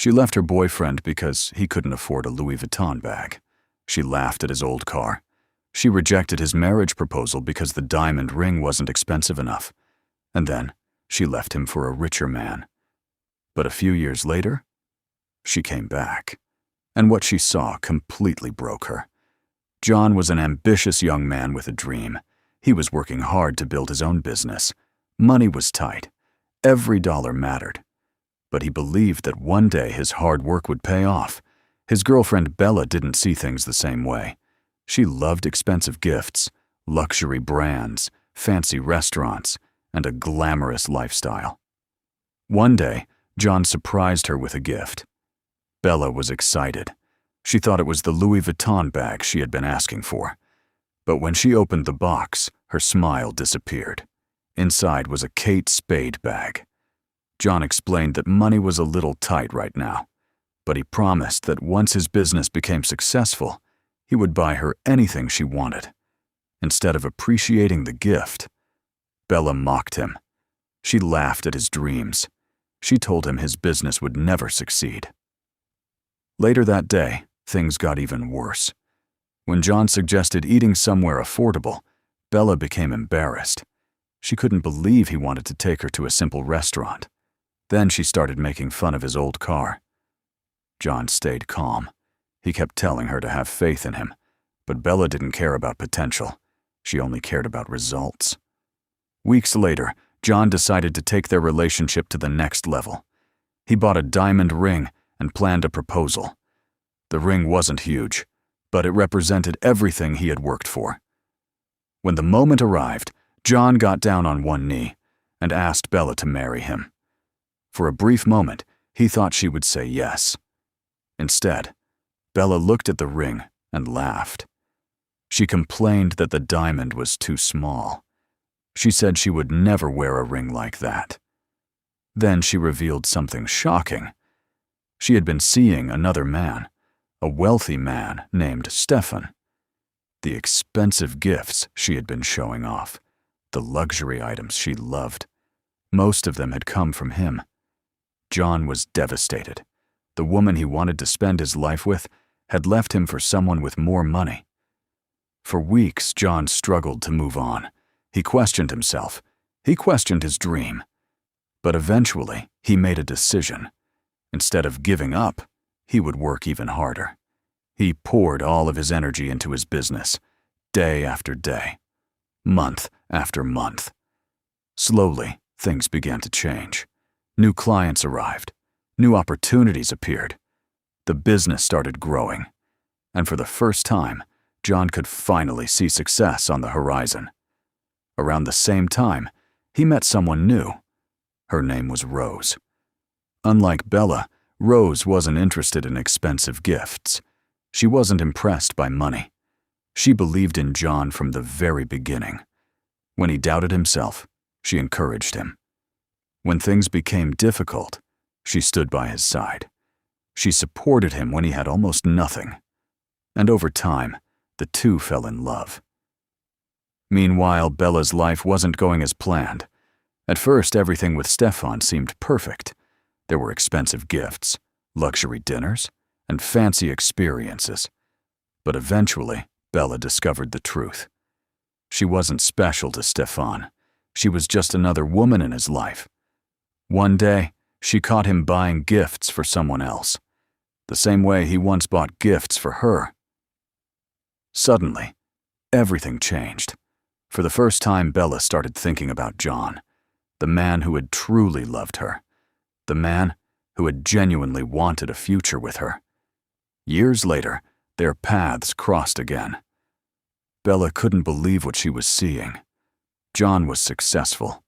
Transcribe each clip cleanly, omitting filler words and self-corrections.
She left her boyfriend because he couldn't afford a Louis Vuitton bag. She laughed at his old car. She rejected his marriage proposal because the diamond ring wasn't expensive enough. And then she left him for a richer man. But a few years later, she came back. And what she saw completely broke her. John was an ambitious young man with a dream. He was working hard to build his own business. Money was tight. Every dollar mattered. But he believed that one day his hard work would pay off. His girlfriend Bella didn't see things the same way. She loved expensive gifts, luxury brands, fancy restaurants, and a glamorous lifestyle. One day, John surprised her with a gift. Bella was excited. She thought it was the Louis Vuitton bag she had been asking for. But when she opened the box, her smile disappeared. Inside was a Kate Spade bag. John explained that money was a little tight right now, but he promised that once his business became successful, he would buy her anything she wanted. Instead of appreciating the gift, Bella mocked him. She laughed at his dreams. She told him his business would never succeed. Later that day, things got even worse. When John suggested eating somewhere affordable, Bella became embarrassed. She couldn't believe he wanted to take her to a simple restaurant. Then she started making fun of his old car. John stayed calm. He kept telling her to have faith in him, but Bella didn't care about potential. She only cared about results. Weeks later, John decided to take their relationship to the next level. He bought a diamond ring and planned a proposal. The ring wasn't huge, but it represented everything he had worked for. When the moment arrived, John got down on one knee and asked Bella to marry him. For a brief moment, he thought she would say yes. Instead, Bella looked at the ring and laughed. She complained that the diamond was too small. She said she would never wear a ring like that. Then she revealed something shocking. She had been seeing another man, a wealthy man named Stefan. The expensive gifts she had been showing off, the luxury items she loved, most of them had come from him. John was devastated. The woman he wanted to spend his life with had left him for someone with more money. For weeks, John struggled to move on. He questioned himself. He questioned his dream. But eventually, he made a decision. Instead of giving up, he would work even harder. He poured all of his energy into his business, day after day, month after month. Slowly, things began to change. New clients arrived. New opportunities appeared. The business started growing. And for the first time, John could finally see success on the horizon. Around the same time, he met someone new. Her name was Rose. Unlike Bella, Rose wasn't interested in expensive gifts. She wasn't impressed by money. She believed in John from the very beginning. When he doubted himself, she encouraged him. When things became difficult, she stood by his side. She supported him when he had almost nothing. And over time, the two fell in love. Meanwhile, Bella's life wasn't going as planned. At first, everything with Stefan seemed perfect. There were expensive gifts, luxury dinners, and fancy experiences. But eventually, Bella discovered the truth. She wasn't special to Stefan. She was just another woman in his life. One day, she caught him buying gifts for someone else, the same way he once bought gifts for her. Suddenly, everything changed. For the first time, Bella started thinking about John, the man who had truly loved her, the man who had genuinely wanted a future with her. Years later, their paths crossed again. Bella couldn't believe what she was seeing. John was successful.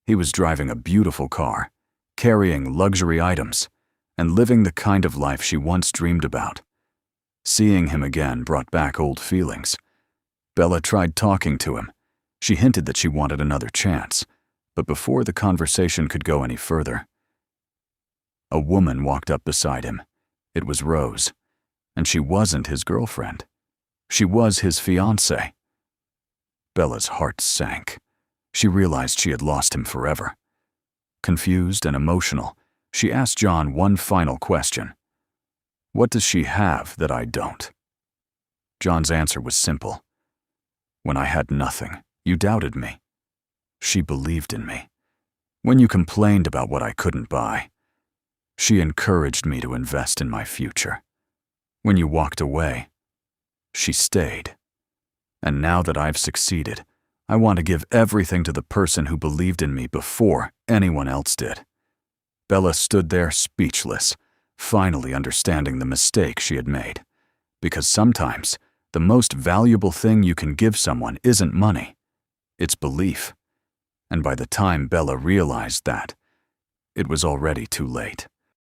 He was driving a beautiful car, carrying luxury items, and living the kind of life she once dreamed about. Seeing him again brought back old feelings. Bella tried talking to him. She hinted that she wanted another chance, but before the conversation could go any further, a woman walked up beside him. It was Rose, and she wasn't his girlfriend. She was his fiancée. Bella's heart sank. She realized she had lost him forever. Confused and emotional, She asked John one final question. What does she have that I don't? John's answer was simple. When I had nothing, you doubted me. She believed in me. When you complained about what I couldn't buy, she encouraged me to invest in my future. When you walked away, she stayed. And now that I've succeeded, I want to give everything to the person who believed in me before anyone else did. Bella stood there speechless, finally understanding the mistake she had made. Because sometimes, the most valuable thing you can give someone isn't money, it's belief. And by the time Bella realized that, it was already too late.